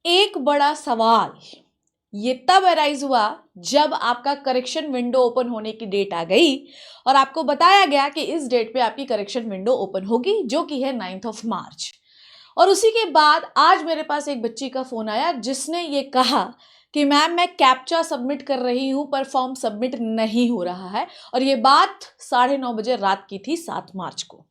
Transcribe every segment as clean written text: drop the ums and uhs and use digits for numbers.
एक बड़ा सवाल ये तब अराइज हुआ जब आपका करेक्शन विंडो ओपन होने की डेट आ गई और आपको बताया गया कि इस डेट पे आपकी करेक्शन विंडो ओपन होगी, जो कि है 9 मार्च। और उसी के बाद आज मेरे पास एक बच्ची का फोन आया जिसने ये कहा कि मैम मैं कैप्चा सबमिट कर रही हूं पर फॉर्म सबमिट नहीं हो रहा है। और ये बात 9:30 बजे रात की थी, 7 मार्च को।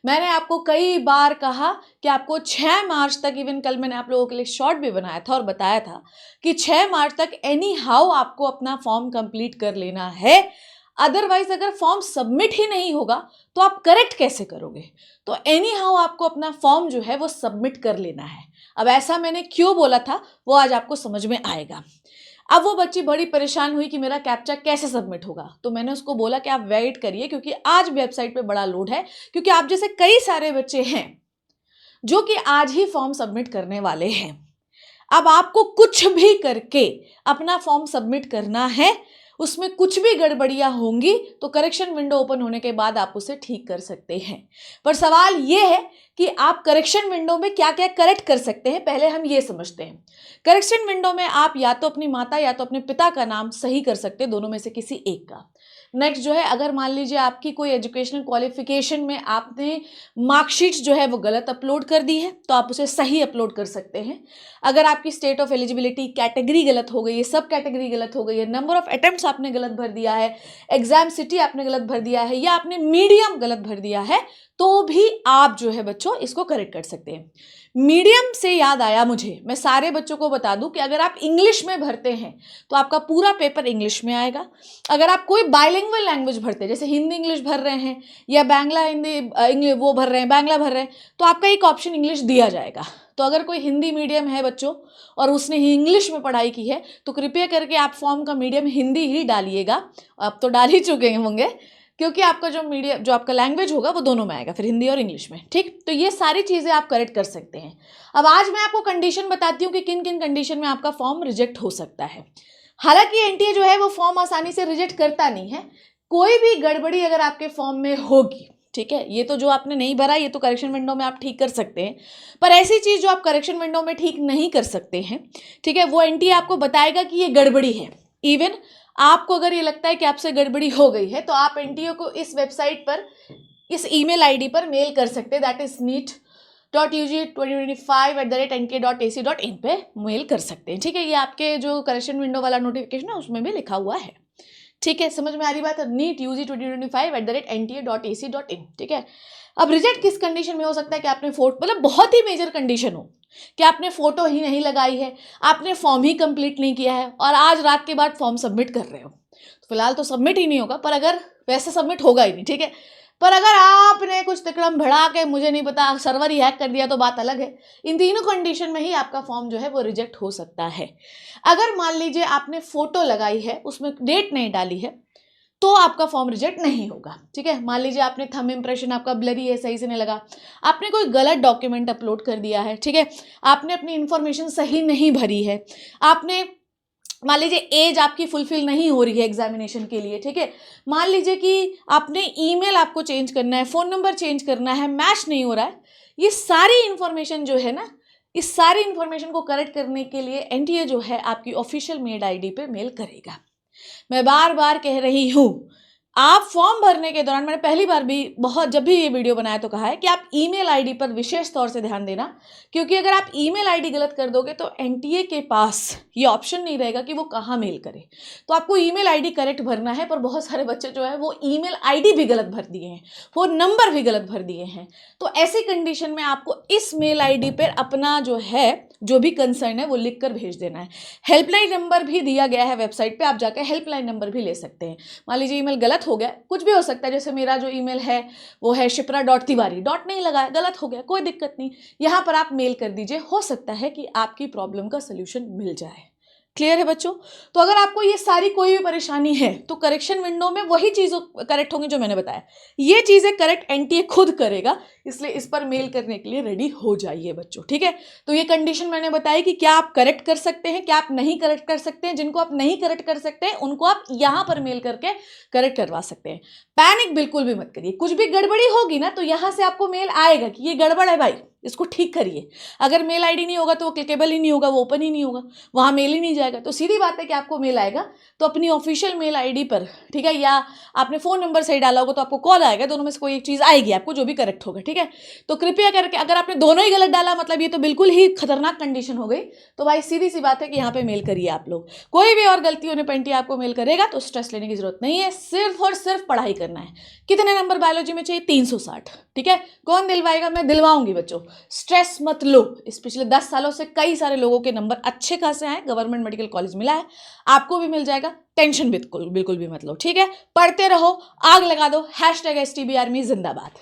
मैंने आपको कई बार कहा कि आपको 6 मार्च तक, इवन कल मैंने आप लोगों के लिए शॉर्ट भी बनाया था और बताया था कि 6 मार्च तक एनी हाउ आपको अपना फॉर्म कंप्लीट कर लेना है। अदरवाइज अगर फॉर्म सबमिट ही नहीं होगा तो आप करेक्ट कैसे करोगे? तो एनी हाउ आपको अपना फॉर्म जो है वो सबमिट कर लेना है। अब ऐसा मैंने क्यों बोला था वो आज आपको समझ में आएगा। अब वो बच्ची बड़ी परेशान हुई कि मेरा कैप्चा कैसे सबमिट होगा, तो मैंने उसको बोला कि आप वेट करिए क्योंकि आज वेबसाइट पे बड़ा लोड है, क्योंकि आप जैसे कई सारे बच्चे हैं जो कि आज ही फॉर्म सबमिट करने वाले हैं। अब आपको कुछ भी करके अपना फॉर्म सबमिट करना है, उसमें कुछ भी गड़बड़ियां होंगी तो करेक्शन विंडो ओपन होने के बाद आप उसे ठीक कर सकते हैं। पर सवाल यह है कि आप करेक्शन विंडो में क्या क्या करेक्ट कर सकते हैं, पहले हम ये समझते हैं। करेक्शन विंडो में आप या तो अपनी माता या तो अपने पिता का नाम सही कर सकते हैं, दोनों में से किसी एक का। नेक्स्ट जो है, अगर मान लीजिए आपकी कोई एजुकेशनल क्वालिफिकेशन में आपने मार्कशीट जो है वो गलत अपलोड कर दी है तो आप उसे सही अपलोड कर सकते हैं। अगर आपकी स्टेट ऑफ एलिजिबिलिटी कैटेगरी गलत हो गई है, सब कैटेगरी गलत हो गई है, नंबर ऑफ अटेम्प्ट्स आपने गलत भर दिया है, एग्जाम सिटी आपने गलत भर दिया है, या आपने मीडियम गलत भर दिया है, तो भी आप जो है बच्चों इसको करेक्ट कर सकते हैं। मीडियम से याद आया मुझे, मैं सारे बच्चों को बता दूं कि अगर आप इंग्लिश में भरते हैं तो आपका पूरा पेपर इंग्लिश में आएगा। अगर आप कोई बाइलिंगुअल लैंग्वेज भरते हैं, जैसे हिंदी इंग्लिश भर रहे हैं या बांग्ला हिंदी इंग्लिश वो भर रहे हैं, बांग्ला भर रहे हैं, तो आपका एक ऑप्शन इंग्लिश दिया जाएगा। तो अगर कोई हिंदी मीडियम है बच्चों और उसने ही इंग्लिश में पढ़ाई की है तो कृपया करके आप फॉर्म का मीडियम हिंदी ही डालिएगा। अब तो डाल ही चुके होंगे, क्योंकि आपका जो मीडियम जो आपका लैंग्वेज होगा वो दोनों में आएगा, फिर हिंदी और इंग्लिश में। ठीक, तो ये सारी चीज़ें आप करेक्ट कर सकते हैं। अब आज मैं आपको कंडीशन बताती हूँ कि किन किन कंडीशन में आपका फॉर्म रिजेक्ट हो सकता है। हालांकि एनटीए जो है वो फॉर्म आसानी से रिजेक्ट करता नहीं है। कोई भी गड़बड़ी अगर आपके फॉर्म में होगी, ठीक है, ये तो जो आपने नहीं भरा ये तो करेक्शन विंडो में आप ठीक कर सकते हैं, पर ऐसी चीज़ जो आप करेक्शन विंडो में ठीक नहीं कर सकते हैं, ठीक है, वो एनटीए आपको बताएगा कि ये गड़बड़ी है। इवन आपको अगर ये लगता है कि आपसे गड़बड़ी हो गई है तो आप एनटीए को इस वेबसाइट पर, इस ईमेल आईडी पर मेल कर सकते हैं, दैट इज neet.ug2025@nk.ac.in पे मेल कर सकते हैं। ठीक है, ये आपके जो करेक्शन विंडो वाला नोटिफिकेशन है उसमें भी लिखा हुआ है। ठीक है, समझ में आ रही बात? neetug2025@nta.ac.in। ठीक है, अब रिजेक्ट किस कंडीशन में हो सकता है कि आपने फोटो, मतलब बहुत ही मेजर कंडीशन हो कि आपने फोटो ही नहीं लगाई है, आपने फॉर्म ही कंप्लीट नहीं किया है और आज रात के बाद फॉर्म सबमिट कर रहे हो, तो फिलहाल तो सबमिट ही नहीं होगा, पर अगर वैसे सबमिट होगा ही नहीं, ठीक है, पर अगर आपने कुछ तिकड़म भड़ा के मुझे नहीं पता सर्वर ही हैक कर दिया तो बात अलग है। इन तीनों कंडीशन में ही आपका फॉर्म जो है वो रिजेक्ट हो सकता है। अगर मान लीजिए आपने फोटो लगाई है, उसमें डेट नहीं डाली है, तो आपका फॉर्म रिजेक्ट नहीं होगा। ठीक है, मान लीजिए आपने थंब इंप्रेशन आपका ब्लरी है, सही से नहीं लगा, आपने कोई गलत डॉक्यूमेंट अपलोड कर दिया है, ठीक है, आपने अपनी इंफॉर्मेशन सही नहीं भरी है, आपने मान लीजिए एज आपकी फुलफिल नहीं हो रही है एग्जामिनेशन के लिए, ठीक है, मान लीजिए कि आपने ईमेल आपको चेंज करना है, फ़ोन नंबर चेंज करना है, मैच नहीं हो रहा है, ये सारी इंफॉर्मेशन जो है ना, इस सारी इंफॉर्मेशन को करेक्ट करने के लिए एनटीए जो है आपकी ऑफिशियल मेल आईडी पे मेल करेगा। मैं बार बार कह रही हूँ, आप फॉर्म भरने के दौरान, मैंने पहली बार भी जब भी ये वीडियो बनाया तो कहा है कि आप ईमेल आईडी पर विशेष तौर से ध्यान देना, क्योंकि अगर आप ईमेल आईडी गलत कर दोगे तो एनटीए के पास ये ऑप्शन नहीं रहेगा कि वो कहाँ मेल करे। तो आपको ईमेल आईडी करेक्ट भरना है, पर बहुत सारे बच्चे जो है वो ईमेल आईडी भी गलत भर दिए हैं, फ़ोन नंबर भी गलत भर दिए हैं। तो ऐसी कंडीशन में आपको इस मेल आईडी पर अपना जो है जो भी कंसर्न है वो लिख कर भेज देना है। हेल्पलाइन नंबर भी दिया गया है वेबसाइट पे, आप जाकर हेल्पलाइन नंबर भी ले सकते हैं। मान लीजिए ईमेल गलत हो गया, कुछ भी हो सकता है, जैसे मेरा जो ईमेल है वो है शिप्रा.तिवारी, डॉट नहीं लगा है, गलत हो गया, कोई दिक्कत नहीं, यहाँ पर आप मेल कर दीजिए, हो सकता है कि आपकी प्रॉब्लम का सोल्यूशन मिल जाए। क्लियर है बच्चों? तो अगर आपको ये सारी कोई भी परेशानी है तो करेक्शन विंडो में वही चीज़ों करेक्ट होंगी जो मैंने बताया, ये चीज़ें करेक्ट एनटीए खुद करेगा, इसलिए इस पर मेल करने के लिए रेडी हो जाइए बच्चों। ठीक है, तो ये कंडीशन मैंने बताई कि क्या आप करेक्ट कर सकते हैं, क्या आप नहीं करेक्ट कर सकते हैं। जिनको आप नहीं करेक्ट कर सकते हैं उनको आप यहाँ पर मेल करके करेक्ट करवा सकते हैं। पैनिक बिल्कुल भी मत करिए, कुछ भी गड़बड़ी होगी ना तो यहाँ से आपको मेल आएगा कि ये गड़बड़ है भाई, इसको ठीक करिए। अगर मेल आईडी नहीं होगा तो वो क्लिकेबल ही नहीं होगा, वो ओपन ही नहीं होगा, वहाँ मेल ही नहीं जाएगा। तो सीधी बात है कि आपको मेल आएगा तो अपनी ऑफिशियल मेल आईडी पर, ठीक है, या आपने फ़ोन नंबर सही डाला होगा तो आपको कॉल आएगा, दोनों में से कोई एक चीज़ आएगी आपको, जो भी करेक्ट होगा, ठीक है। तो कृपया करके, अगर आपने दोनों ही गलत डाला मतलब ये तो बिल्कुल ही खतरनाक कंडीशन हो गई। तो भाई सीधी सी बात है कि यहाँ पे मेल करिए आप लोग। कोई भी और गलती होने पेंटी आपको मेल करेगा तो स्ट्रेस लेने की जरूरत नहीं है, सिर्फ और सिर्फ पढ़ाई करना है। कितने नंबर बायोलॉजी में चाहिए? 360, ठीक है। कौन दिलवाएगा? मैं दिलवाऊंगी बच्चों, स्ट्रेस मत लो। इस पिछले 10 सालों से कई सारे लोगों के नंबर अच्छे खासे आए, गवर्नमेंट मेडिकल कॉलेज मिला है, आपको भी मिल जाएगा। टेंशन बिल्कुल बिल्कुल भी मत लो, ठीक है। पढ़ते रहो, आग लगा दो। #STB आर्मी जिंदाबाद।